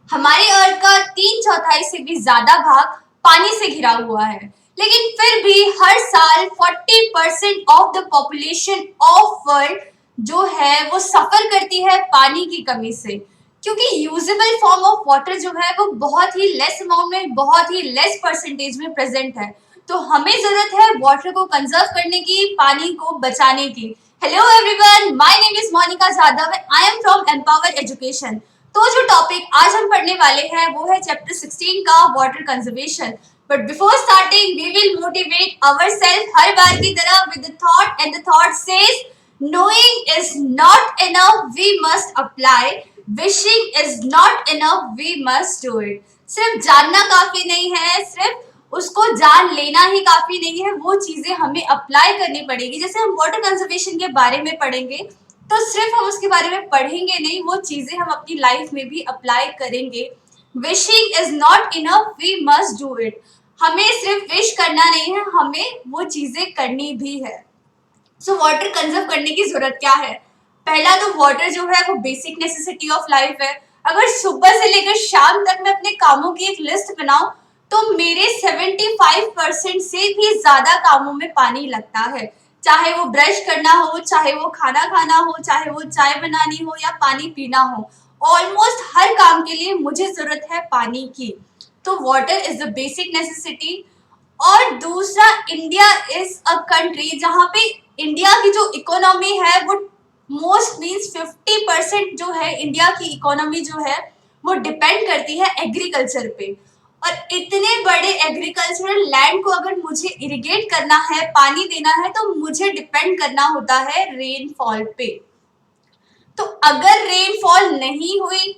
हमारे अर्थ का 3/4 से भी ज्यादा भाग पानी से घिरा हुआ है, लेकिन फिर भी हर साल 40% of the population of world जो है वो सफर करती है पानी की कमी से, क्योंकि यूजेबल फॉर्म ऑफ वाटर जो है वो बहुत ही लेस अमाउंट में, बहुत ही लेस परसेंटेज में प्रेजेंट है। तो हमें जरूरत है वाटर को कंजर्व करने की, पानी को बचाने की। Hello everyone, my name is Monika Jadhav, I am from empower education. तो जो टॉपिक आज हम पढ़ने वाले हैं वो है चैप्टर 16 का water conservation. But before starting we will motivate ourselves हर बार की तरह with the thought, and the thought says knowing is not enough, we must apply. Wishing is not enough, we must do it. सिर्फ जानना काफी नहीं है, सिर्फ उसको जान लेना ही काफी नहीं है, वो चीजें हमें अप्लाई करनी पड़ेगी। जैसे हम वाटर कंजर्वेशन के बारे में पढ़ेंगे तो सिर्फ हम उसके बारे में पढ़ेंगे नहीं, वो चीजें हम अपनी लाइफ में भी अप्लाई करेंगे। Wishing is not enough, we must do it. हमें सिर्फ विश करना नहीं है, हमें वो चीजें करनी भी है। सो वाटर कंजर्व करने की जरूरत क्या है? पहला तो वाटर जो है वो बेसिक नेसेसिटी ऑफ लाइफ है। अगर सुबह से लेकर शाम तक मैं अपने कामों की एक लिस्ट बनाऊं तो मेरे 75% से भी ज्यादा कामों में पानी लगता है। चाहे वो ब्रश करना हो, चाहे वो खाना खाना हो, चाहे वो चाय बनानी हो या पानी पीना हो, ऑलमोस्ट हर काम के लिए मुझे जरूरत है पानी की। तो water is the basic necessity. और दूसरा, इंडिया इज अ कंट्री जहाँ पे इंडिया की जो इकोनॉमी है वो मोस्ट मीन्स 50% जो है इंडिया की इकोनॉमी जो है वो डिपेंड करती है एग्रीकल्चर पे। और इतने बड़े एग्रीकल्चरल लैंड को अगर मुझे इरिगेट करना है, पानी देना है, तो मुझे डिपेंड करना होता है रेनफॉल पे। तो अगर रेनफॉल नहीं हुई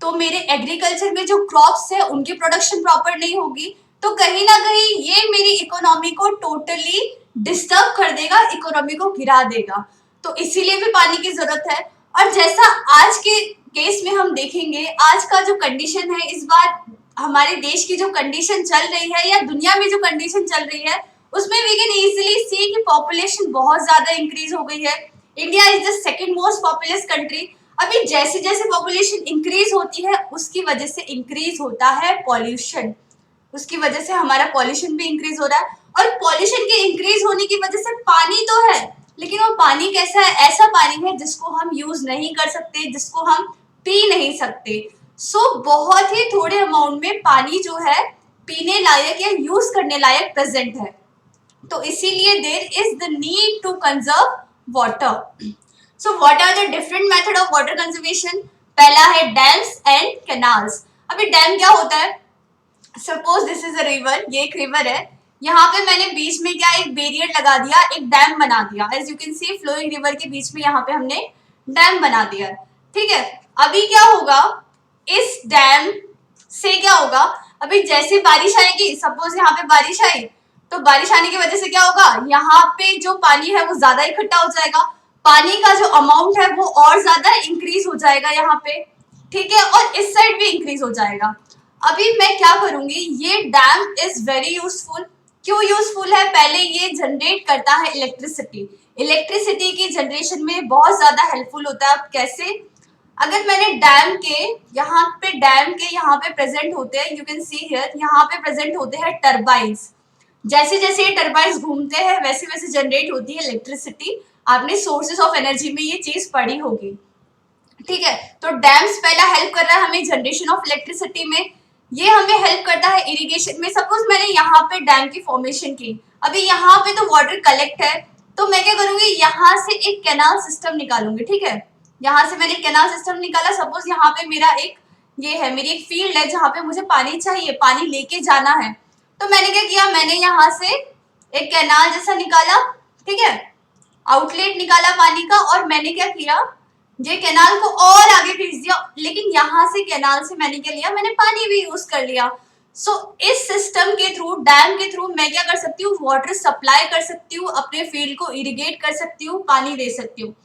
तो मेरे एग्रीकल्चर में जो क्रॉप्स है उनकी प्रोडक्शन प्रॉपर नहीं होगी, तो कहीं ना कहीं ये मेरी इकोनॉमी को टोटली डिस्टर्ब कर देगा, इकोनॉमी को गिरा देगा। तो इसीलिए भी पानी की जरूरत है। और जैसा आज के केस में हम देखेंगे, आज का जो कंडीशन है, इस बार हमारे देश की जो कंडीशन चल रही है या दुनिया में जो कंडीशन चल रही है, उसमें वी कैन इजीली सी कि पॉपुलेशन बहुत ज्यादा इंक्रीज हो गई है। India is the second most populous country. अभी जैसे जैसे पॉपुलेशन इंक्रीज होती है उसकी वजह से इंक्रीज होता है पॉल्यूशन, उसकी वजह से हमारा पॉल्यूशन भी इंक्रीज हो रहा है। और पॉल्यूशन के इंक्रीज होने की वजह से पानी तो है, लेकिन वो पानी कैसा है? ऐसा पानी है जिसको हम यूज नहीं कर सकते, जिसको हम पी नहीं सकते। सो बहुत ही थोड़े अमाउंट में पानी जो है पीने लायक या यूज करने लायक प्रेजेंट है। तो इसीलिए there is the need to conserve water. So what are the different method of water conservation? पहला है डैम्स एंड कैनाल्स। अभी डैम क्या होता है? Suppose this is a river, ये एक रिवर है, यहाँ पे मैंने बीच में क्या एक बैरियर लगा दिया, एक डैम बना दिया। As you can see flowing river के बीच में यहाँ पे हमने डैम बना दिया, ठीक है। अभी क्या होगा, इस डैम से क्या होगा, अभी जैसे बारिश आएगी, सपोज यहाँ पे बारिश आई, तो बारिश आने की वजह से क्या होगा, यहाँ पे जो पानी है वो ज्यादा इकट्ठा हो जाएगा, पानी का जो अमाउंट है वो और ज्यादा इंक्रीज हो जाएगा यहाँ पे, ठीक है, और इस साइड भी इंक्रीज हो जाएगा। अभी मैं क्या करूंगी, ये डैम इज वेरी यूजफुल। क्यों यूजफुल है? पहले ये जनरेट करता है इलेक्ट्रिसिटी। इलेक्ट्रिसिटी की जनरेशन में बहुत ज्यादा हेल्पफुल होता है। अब कैसे? अगर मैंने डैम के यहाँ पे प्रेजेंट होते हैं, यू कैन सी हियर, यहाँ पे प्रेजेंट होते हैं टर्बाइंस। जैसे जैसे ये टर्बाइंस घूमते हैं वैसे वैसे जनरेट होती है इलेक्ट्रिसिटी। आपने सोर्सेस ऑफ एनर्जी में ये चीज पढ़ी होगी, ठीक है। तो डैम्स पहला हेल्प कर रहा है हमें जनरेशन ऑफ इलेक्ट्रिसिटी में। ये हमें हेल्प करता है इरिगेशन में। सपोज मैंने यहाँ पे डैम की फॉर्मेशन की, अभी यहाँ पे तो वाटर कलेक्ट है, तो मैं क्या करूंगी, यहाँ से एक कैनाल सिस्टम निकालूंगी, ठीक है। यहाँ से मैंने कैनाल सिस्टम निकाला। सपोज यहाँ पे मेरा एक ये है, मेरी एक फील्ड है जहाँ पे मुझे पानी चाहिए, पानी लेके जाना है। तो मैंने क्या किया, मैंने यहाँ से एक कैनाल जैसा निकाला, ठीक है, आउटलेट निकाला पानी का, और मैंने क्या किया, ये कैनाल को और आगे खींच दिया। लेकिन यहाँ से कैनाल से मैंने क्या लिया, मैंने पानी भी यूज कर लिया। सो इस सिस्टम के थ्रू, डैम के थ्रू मैं क्या कर सकती हूँ, वाटर सप्लाई कर सकती हूँ, अपने फील्ड को इरिगेट कर सकती हूँ, पानी दे सकती हूँ।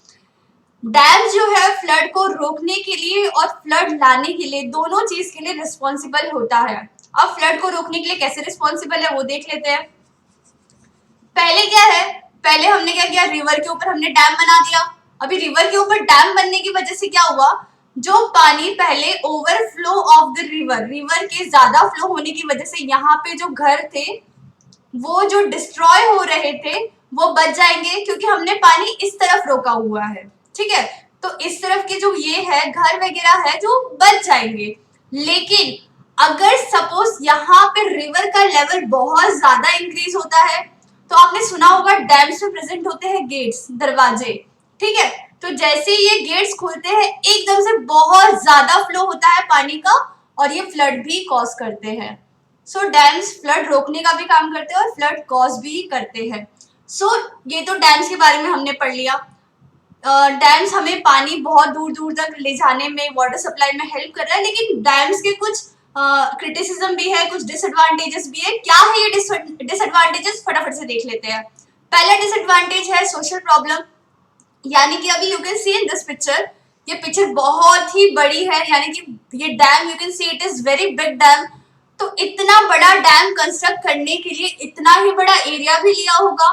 डैम जो है फ्लड को रोकने के लिए और फ्लड लाने के लिए, दोनों चीज के लिए रिस्पॉन्सिबल होता है। अब फ्लड को रोकने के लिए कैसे रिस्पॉन्सिबल है वो देख लेते हैं। पहले क्या है, पहले हमने क्या किया, रिवर के ऊपर हमने डैम बना दिया। अभी रिवर के ऊपर डैम बनने की वजह से क्या हुआ, जो पानी पहले overflow of the river, river के ज्यादा फ्लो होने की वजह से यहाँ पे जो घर थे वो जो डिस्ट्रॉय हो रहे थे वो बच जाएंगे, क्योंकि हमने पानी इस तरफ रोका हुआ है। ठीक है, तो इस तरफ के जो ये है घर वगैरह है जो बच जाएंगे। लेकिन अगर सपोज यहाँ पे रिवर का लेवल बहुत ज्यादा इंक्रीज होता है, तो आपने सुना होगा डैम्स में प्रेजेंट होते हैं गेट्स, दरवाजे। ठीक है, तो जैसे ये गेट्स खुलते हैं एकदम से बहुत ज्यादा फ्लो होता है पानी का और ये फ्लड भी कॉज करते हैं। सो डैम्स फ्लड रोकने का भी काम करते हैं और फ्लड कॉज भी करते हैं। सो ये तो डैम्स के बारे में हमने पढ़ लिया। डैम्स हमें पानी बहुत दूर दूर तक ले जाने में, वाटर सप्लाई में हेल्प कर रहा है, लेकिन डैम्स के कुछ क्रिटिसिज्म भी है, कुछ डिसएडवांटेजेस भी है। क्या है ये डिसएडवांटेजेस, फटाफट से देख लेते हैं। पहला डिसएडवांटेज है सोशल प्रॉब्लम, यानी कि अभी you can C in this picture, ये पिक्चर बहुत ही बड़ी है, यानी कि ये damn you can see it is very big dam. तो इतना बड़ा डैम कंस्ट्रक्ट करने के लिए इतना ही बड़ा एरिया भी लिया होगा,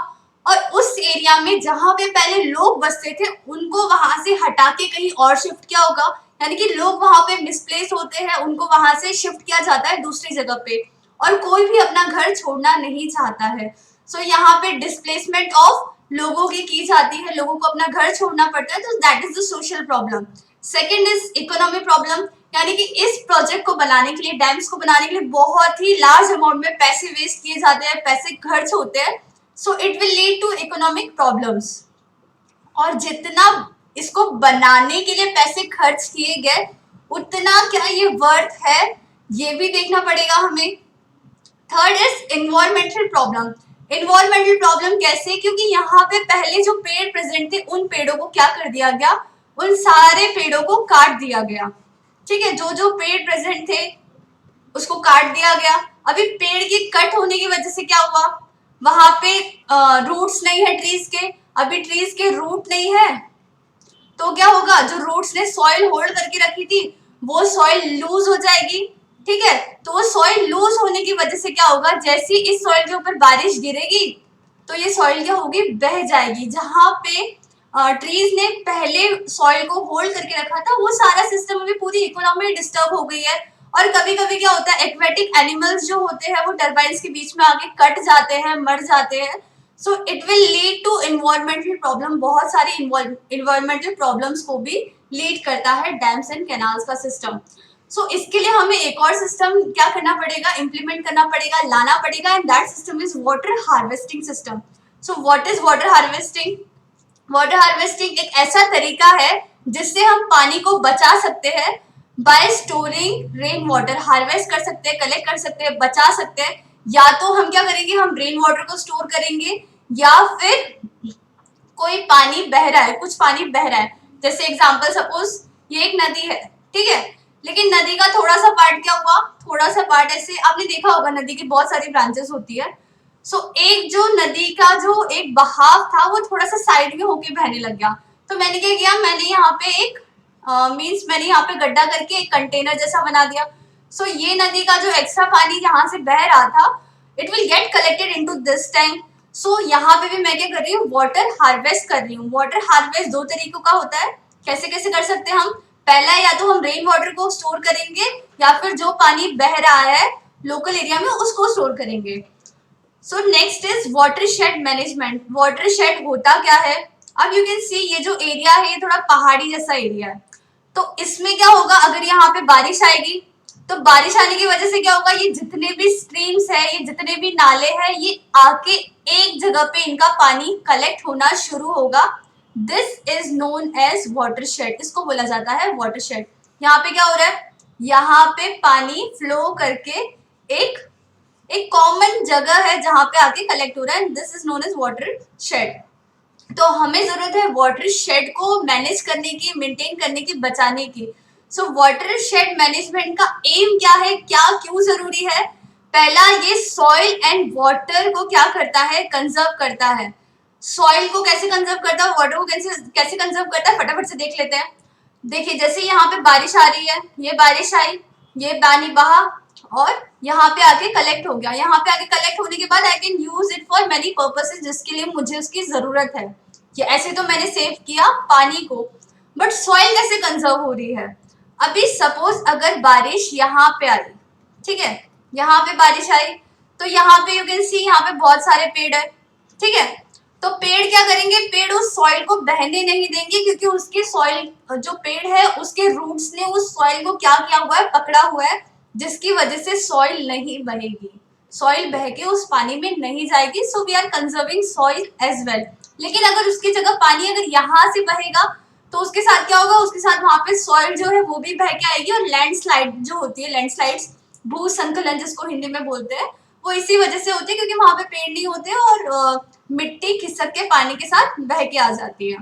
और उस एरिया में जहां पे पहले लोग बसते थे उनको वहां से हटा के कहीं और शिफ्ट किया होगा, यानी कि लोग वहां पे मिसप्लेस होते हैं, उनको वहां से शिफ्ट किया जाता है दूसरी जगह पे, और कोई भी अपना घर छोड़ना नहीं चाहता है। सो यहाँ पे डिस्प्लेसमेंट ऑफ लोगों की जाती है, लोगों को अपना घर छोड़ना पड़ता है, तो that is the social problem. Second is economy problem, यानी कि इस प्रोजेक्ट को बनाने के लिए, डैम्स को बनाने के लिए बहुत ही लार्ज अमाउंट में पैसे वेस्ट किए जाते हैं, पैसे खर्च होते हैं। So it will lead to economic problems, और जितना इसको बनाने के लिए पैसे खर्च किए गए उतना क्या ये वर्थ है, ये भी देखना पड़ेगा हमें। Third is environmental problem. Environmental problem कैसे, क्योंकि यहाँ पे पहले जो पेड़ प्रेजेंट थे उन पेड़ों को क्या कर दिया गया, उन सारे पेड़ों को काट दिया गया। ठीक है, जो जो पेड़ प्रेजेंट थे उसको काट दिया गया। अभी पेड़ के कट होने की वजह से क्या हुआ, वहां पे रूट्स नहीं है ट्रीज के, अभी ट्रीज के रूट नहीं है, तो क्या होगा, जो रूट्स ने सॉइल होल्ड करके रखी थी वो सॉइल लूज हो जाएगी। ठीक है, तो सॉइल लूज होने की वजह से क्या होगा, जैसे इस सॉइल के ऊपर बारिश गिरेगी तो ये सॉइल क्या होगी, बह जाएगी। जहां पे ट्रीज ने पहले सॉइल को होल्ड करके रखा था वो सारा सिस्टम अभी पूरी इकोनॉमी डिस्टर्ब हो गई है। और कभी कभी क्या होता है, एक्वेटिक एनिमल्स जो होते हैं वो टर्बाइंस के बीच में आके कट जाते हैं, मर जाते हैं। So it will lead to environmental problem, बहुत सारी इन्वायरमेंटल प्रॉब्लम्स को भी लीड करता है डैम्स एंड कैनाल्स का सिस्टम। सो इसके लिए हमें एक और सिस्टम क्या करना पड़ेगा, इम्प्लीमेंट करना पड़ेगा, लाना पड़ेगा, and that system is water harvesting system. So what is water harvesting? Water harvesting एक ऐसा तरीका है जिससे हम पानी को बचा सकते हैं bye storing rain water. Harvest कर सकते हैं, कलेक्ट कर सकते हैं, बचा सकते हैं। या तो हम क्या करेंगे, हम रेन वाटर को स्टोर करेंगे, या फिर कोई पानी बह रहा है, कुछ पानी बह रहा है, जैसे एग्जांपल सपोज ये एक नदी है, ठीक है, लेकिन नदी का थोड़ा सा पार्ट क्या हुआ, थोड़ा सा पार्ट ऐसे, आपने देखा होगा नदी की बहुत सारी ब्रांचेस होती है। सो एक जो नदी का जो एक बहाव था वो थोड़ा सा साइड में होके बहने लग गया, तो मैंने क्या किया, मैंने यहाँ पे एक मैंने यहाँ पे गड्ढा करके एक कंटेनर जैसा बना दिया। सो ये नदी का जो एक्स्ट्रा पानी यहाँ से बह रहा था it will get collected into this tank. So यहाँ पे भी मैं क्या कर रही हूँ, वाटर हार्वेस्ट कर रही हूँ। वाटर हार्वेस्ट दो तरीकों का होता है, कैसे कैसे कर सकते हैं हम, पहला या तो हम रेन वाटर को स्टोर करेंगे या फिर जो पानी बह रहा है लोकल एरिया में उसको स्टोर करेंगे। So next is watershed management. Watershed होता क्या है, अब यू कैन सी ये जो एरिया है ये थोड़ा पहाड़ी जैसा एरिया है, तो इसमें क्या होगा, अगर यहाँ पे बारिश आएगी तो बारिश आने की वजह से क्या होगा, ये जितने भी स्ट्रीम्स है, ये जितने भी नाले हैं, ये आके एक जगह पे इनका पानी कलेक्ट होना शुरू होगा। This is known as watershed, इसको बोला जाता है वाटरशेड। यहाँ पे क्या हो रहा है, यहाँ पे पानी फ्लो करके एक कॉमन जगह है जहां पे आके कलेक्ट हो रहा है, this is known as water shed. तो हमें जरूरत है वाटर शेड को मैनेज करने की, मेंटेन करने की, बचाने की। सो वाटर शेड मैनेजमेंट का एम क्या है, क्या क्यों जरूरी है? पहला, ये सॉइल एंड वाटर को क्या करता है, कंजर्व करता है। सॉइल को कैसे कंजर्व करता है, वाटर को कैसे कंजर्व करता है, फटाफट से देख लेते हैं। देखिए जैसे यहाँ पे बारिश आ रही है, ये बारिश आई, ये पानी बहा और यहाँ पे आके कलेक्ट हो गया। यहाँ पे आके कलेक्ट होने के बाद I can use it for many purposes, जिसके लिए मुझे उसकी जरूरत है। ये ऐसे तो मैंने सेव किया पानी को, बट सॉइल कैसे कंजर्व हो रही है? अभी सपोज अगर बारिश यहाँ पे आई, ठीक है, यहाँ पे बारिश आई, तो यहाँ पे यू कैन सी यहाँ पे बहुत सारे पेड़ है, ठीक है। तो पेड़ क्या करेंगे, पेड़ उस सॉइल को बहने नहीं देंगे, क्योंकि उसके सॉइल जो पेड़ है उसके रूट्स ने उस सॉइल को क्या किया हुआ है, पकड़ा हुआ है, जिसकी वजह से सॉइल नहीं बहेगी, सॉइल बह के उस पानी में नहीं जाएगी। So we are conserving soil as well. लेकिन अगर उसकी जगह पानी अगर यहाँ से बहेगा तो उसके साथ क्या होगा, उसके साथ वहां पे सॉइल जो है वो भी बह के आएगी, और लैंडस्लाइड जो होती है, लैंडस्लाइड्स भूस्खलन जिसको हिंदी में बोलते हैं, वो इसी वजह से होती है क्योंकि वहां पे पेड़ नहीं होते और मिट्टी खिसक के पानी के साथ बह के आ जाती है।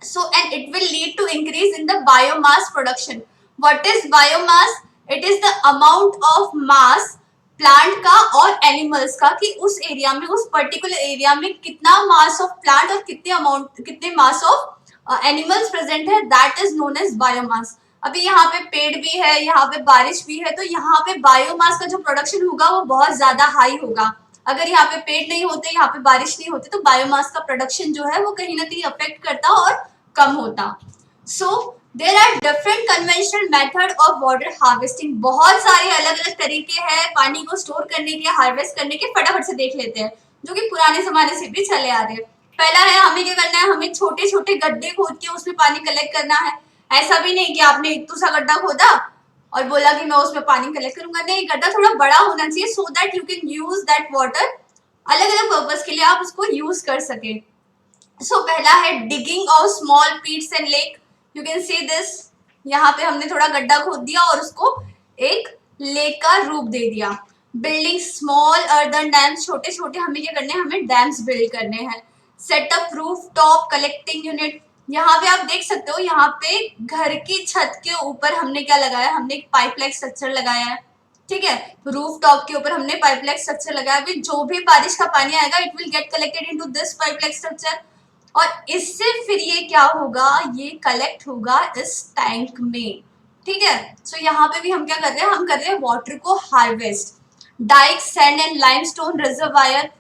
So and it will lead to increase in the biomass production. What is biomass? It is the amount of mass plant का और एनिमल्स का, कि उस एरिया में, उस पर्टिकुलर एरिया में कितना मास ऑफ प्लांट और कितने मास ऑफ एनिमल्स प्रेजेंट है, that is known as biomass. अभी यहाँ पे पेड़ भी है, यहाँ पे बारिश भी है, तो यहाँ पे बायोमास का जो प्रोडक्शन होगा वो बहुत ज्यादा हाई होगा। अगर यहाँ पे पेड़ नहीं होते, यहाँ पे बारिश नहीं होती, तो बायोमास का प्रोडक्शन जो है वो कहीं ना कहीं अफेक्ट करता और कम होता। So there are different conventional method of water harvesting. बहुत सारे अलग अलग तरीके हैं पानी को स्टोर करने के, हार्वेस्ट करने के। फटाफट से देख लेते हैं, जो कि पुराने जमाने से भी चले आ रहे हैं। पहला है, हमें क्या करना है, हमें छोटे छोटे गड्ढे खोद के उसमें पानी कलेक्ट करना है। ऐसा भी नहीं कि आपने इतना सा गड्ढा खोदा और बोला कि मैं उसमें पानी कलेक्ट करूंगा, नहीं, गड्ढा थोड़ा बड़ा होना चाहिए, so that you can use that water अलग अलग पर्पज के लिए आप उसको यूज कर सके। सो पहला है digging of small Pitt's and lake. You can see this, यहाँ पे हमने थोड़ा गड्ढा खोद दिया और उसको एक लेक का रूप दे दिया। बिल्डिंग स्मॉल अर्दन डैम्स, छोटे छोटे हमें क्या करने हैं, हमें डैम्स बिल्ड करने हैं। Setup roof top collecting unit, यहाँ पे आप देख सकते हो, यहाँ पे घर की छत के ऊपर हमने क्या लगाया, हमने एक पाइपलाइन स्ट्रक्चर लगाया है, ठीक है। रूफ टॉप के ऊपर हमने पाइपलाइन स्ट्रक्चर लगाया। अभी जो भी बारिश का पानी आएगा, it will get collected into this pipeline structure, और इससे फिर ये क्या होगा, ये कलेक्ट होगा इस टैंक में, ठीक है। सो यहाँ पे भी हम क्या कर रहे हैं, हम कर रहे हैं वाटर को harvest. Dike, sand and limestone reservoir,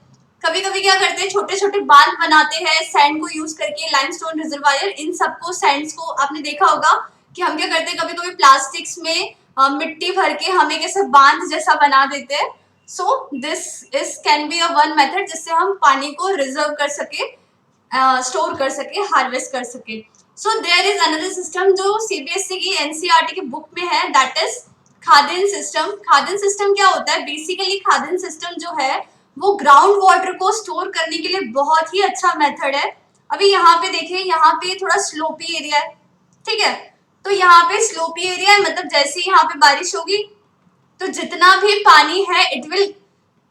कभी कभी क्या करते हैं, छोटे छोटे बांध बनाते हैं सैंड को यूज करके, लाइमस्टोन रिजर्वायर। इन सबको, सैंड्स को आपने देखा होगा कि हम क्या करते हैं, कभी कभी प्लास्टिक्स में मिट्टी भर के हमें कैसे बांध जैसा बना देते हैं। So this is can be a one method जिससे हम पानी को रिजर्व कर सके, स्टोर कर सके, हार्वेस्ट कर सके। So there is another system जो सीबीएसई की एनसीईआरटी की बुक में है, दैट इज खाद्यान्न सिस्टम। खाद्यान्न सिस्टम क्या होता है, बेसिकली खाद्यान्न सिस्टम जो है वो ग्राउंड वाटर को स्टोर करने के लिए बहुत ही अच्छा मेथड है। अभी यहाँ पे देखिए, यहाँ पे थोड़ा स्लोपी एरिया है, ठीक है। तो यहाँ पे स्लोपी एरिया है, मतलब जैसे ही यहाँ पे बारिश होगी तो जितना भी पानी है,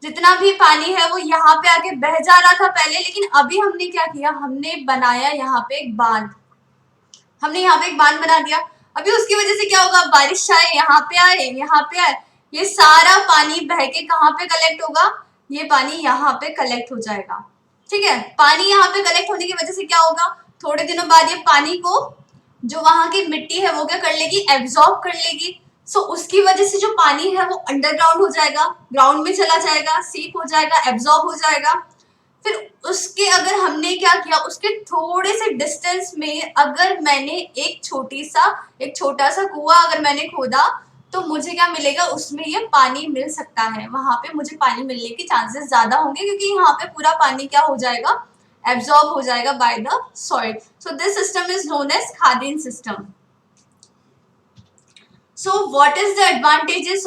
जितना भी पानी है वो यहाँ पे आके बह जा रहा था पहले, लेकिन अभी हमने क्या किया, हमने बनाया यहाँ पे एक बांध, हमने यहाँ पे एक बांध बना दिया। अभी उसकी वजह से क्या होगा, बारिश आए, यहाँ पे आए, यहाँ पे आए, ये सारा पानी बह के कहाँ पे कलेक्ट होगा, ये पानी यहाँ पे कलेक्ट हो जाएगा, ठीक है। पानी यहाँ पे कलेक्ट होने की वजह से क्या होगा, थोड़े दिनों बाद ये पानी को जो वहां की मिट्टी है वो क्या कर लेगी, एब्जॉर्ब कर लेगी। सो उसकी वजह से जो पानी है वो अंडरग्राउंड हो जाएगा, ग्राउंड में चला जाएगा, सीप हो जाएगा, एब्जॉर्ब हो जाएगा। फिर उसके अगर हमने क्या किया, उसके थोड़े से डिस्टेंस में अगर मैंने एक छोटा सा कुआं अगर मैंने खोदा, तो मुझे क्या मिलेगा, उसमें ये पानी मिल सकता है, वहां पे मुझे पानी मिलने के चांसेस ज्यादा होंगे, क्योंकि यहाँ पे पूरा पानी क्या हो जाएगा, एब्जॉर्ब हो जाएगा by the soil. So this system is known as खाद्यान्न system. So what are the advantages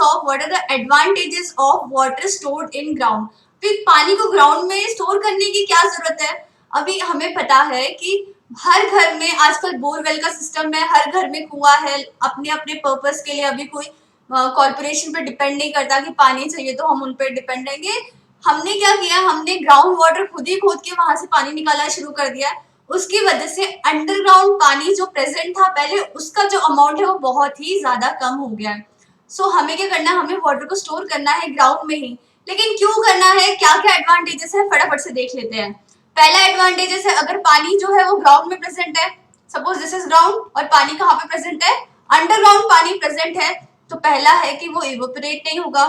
of water stored in ground? फिर पानी को ग्राउंड में स्टोर करने की क्या जरूरत है? अभी हमें पता है कि हर घर में आजकल बोरवेल का सिस्टम है, हर घर में कुआं है, अपने अपने पर्पस के लिए। अभी कोई कॉर्पोरेशन पे डिपेंड नहीं करता कि पानी चाहिए तो हम उन पर डिपेंड रहेंगे। हमने क्या किया, हमने ग्राउंड वाटर खुद ही खोद के वहां से पानी निकालना शुरू कर दिया। उसकी वजह से अंडरग्राउंड पानी जो प्रेजेंट था पहले, उसका जो अमाउंट है वो बहुत ही ज्यादा कम हो गया है। सो हमें क्या करना है, हमें वाटर को स्टोर करना है ग्राउंड में ही। लेकिन क्यों करना है, क्या क्या एडवांटेजेस है, फटाफट से देख लेते हैं। पहला एडवांटेजेस है, अगर पानी जो है वो ग्राउंड में प्रेजेंट है, सपोज दिस इज ग्राउंड और पानी कहाँ पे प्रेजेंट है, अंडरग्राउंड पानी प्रेजेंट है, तो पहला है कि वो इवोपरेट नहीं होगा,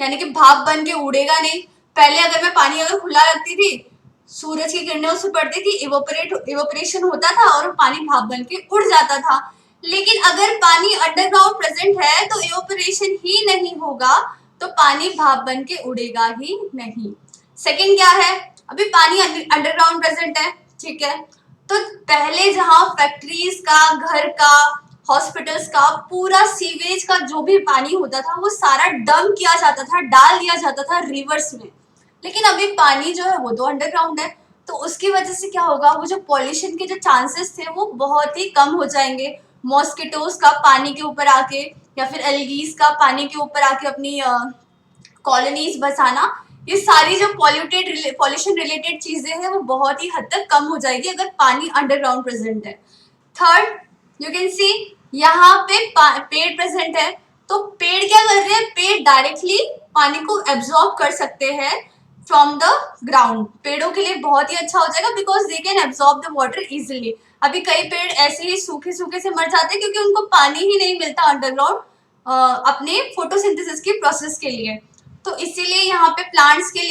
यानी कि भाप बन के उड़ेगा नहीं। पहले अगर मैं पानी अगर खुला रखती थी, सूरज की किरणें उससे पड़ती थी, इवोपरेशन होता था और पानी भाप बन के उड़ जाता था। लेकिन अगर पानी अंडरग्राउंड प्रेजेंट है तो इवेपोरेशन ही नहीं होगा, तो पानी भाप बन के उड़ेगा ही नहीं। सेकंड क्या है, अभी पानी अंडरग्राउंड प्रेजेंट है, ठीक है, तो पहले जहां फैक्ट्रीज का, घर का, हॉस्पिटल्स का पूरा सीवेज का जो भी पानी होता था वो सारा डंप किया जाता था, डाल दिया जाता था रिवर्स में। लेकिन अभी पानी जो है वो तो अंडरग्राउंड है, तो उसकी वजह से क्या होगा, वो जो पॉल्यूशन के जो चांसेस थे वो बहुत ही कम हो जाएंगे। मॉस्किटोज का पानी के ऊपर आके या फिर एल्गीज का पानी के ऊपर आके अपनी कॉलोनीज बसाना, ये सारी जो पॉल्यूशन रिलेटेड चीजें हैं वो बहुत ही हद तक कम हो जाएगी अगर पानी अंडरग्राउंड प्रेजेंट है। थर्ड, यू कैन सी यहाँ पे पेड़ प्रेजेंट है, तो पेड़ क्या कर रहे हैं, पेड़ डायरेक्टली पानी को एब्जॉर्ब कर सकते हैं फ्रॉम द ग्राउंड। पेड़ों के लिए बहुत ही अच्छा हो जाएगा because they can absorb the water easily. अभी कई पेड़ ऐसे ही सूखे सूखे से मर जाते हैं क्योंकि उनको पानी ही नहीं मिलता अंडरग्राउंड अपने फोटोसिंथेसिस की प्रोसेस के लिए। तो इसीलिए यहाँ पे प्लांट्स के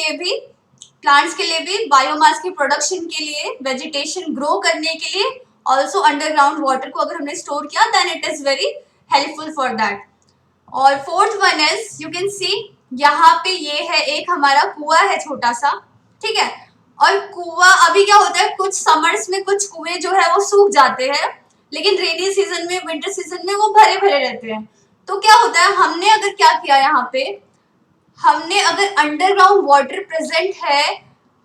लिए भी बायोमास की प्रोडक्शन के लिए, वेजिटेशन ग्रो करने के लिए ऑल्सो अंडरग्राउंड वाटर को अगर हमने स्टोर किया then it is very helpful for that. और fourth one is, you can see यहाँ पे ये है एक हमारा कुआं है छोटा सा, ठीक है, और कुआं अभी क्या होता है, कुछ समर्स में कुछ कुएं जो है वो सूख जाते हैं, लेकिन रेनी सीजन में, विंटर सीजन में वो भरे भरे रहते हैं। तो क्या होता है, हमने अगर क्या किया यहाँ पे, हमने अगर अंडरग्राउंड वाटर प्रेजेंट है,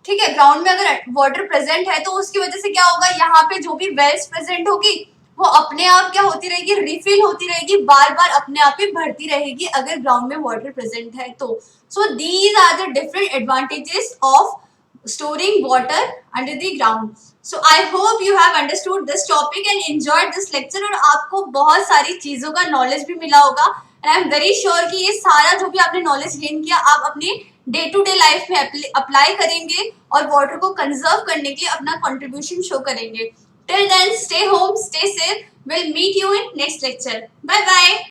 ठीक है, ग्राउंड में अगर वाटर प्रेजेंट है तो उसकी वजह से क्या होगा, यहाँ पे जो भी वेल्स प्रेजेंट होगी वो अपने आप क्या होती रहेगी, रिफिल होती रहेगी, बार बार अपने आप ही भरती रहेगी अगर ग्राउंड में वाटर प्रेजेंट है तो। So these are the different advantages of storing water under the ground. So I hope you have understood this topic and enjoyed this lecture और आपको बहुत सारी चीजों का नॉलेज भी मिला होगा। And I am very sure कि ये सारा जो भी आपने नॉलेज गेन किया आप अपनी डे टू डे लाइफ में अप्लाई करेंगे और वाटर को कंजर्व करने के लिए अपना कंट्रीब्यूशन शो करेंगे। Till then stay home, stay safe, will meet you in next lecture. Bye bye.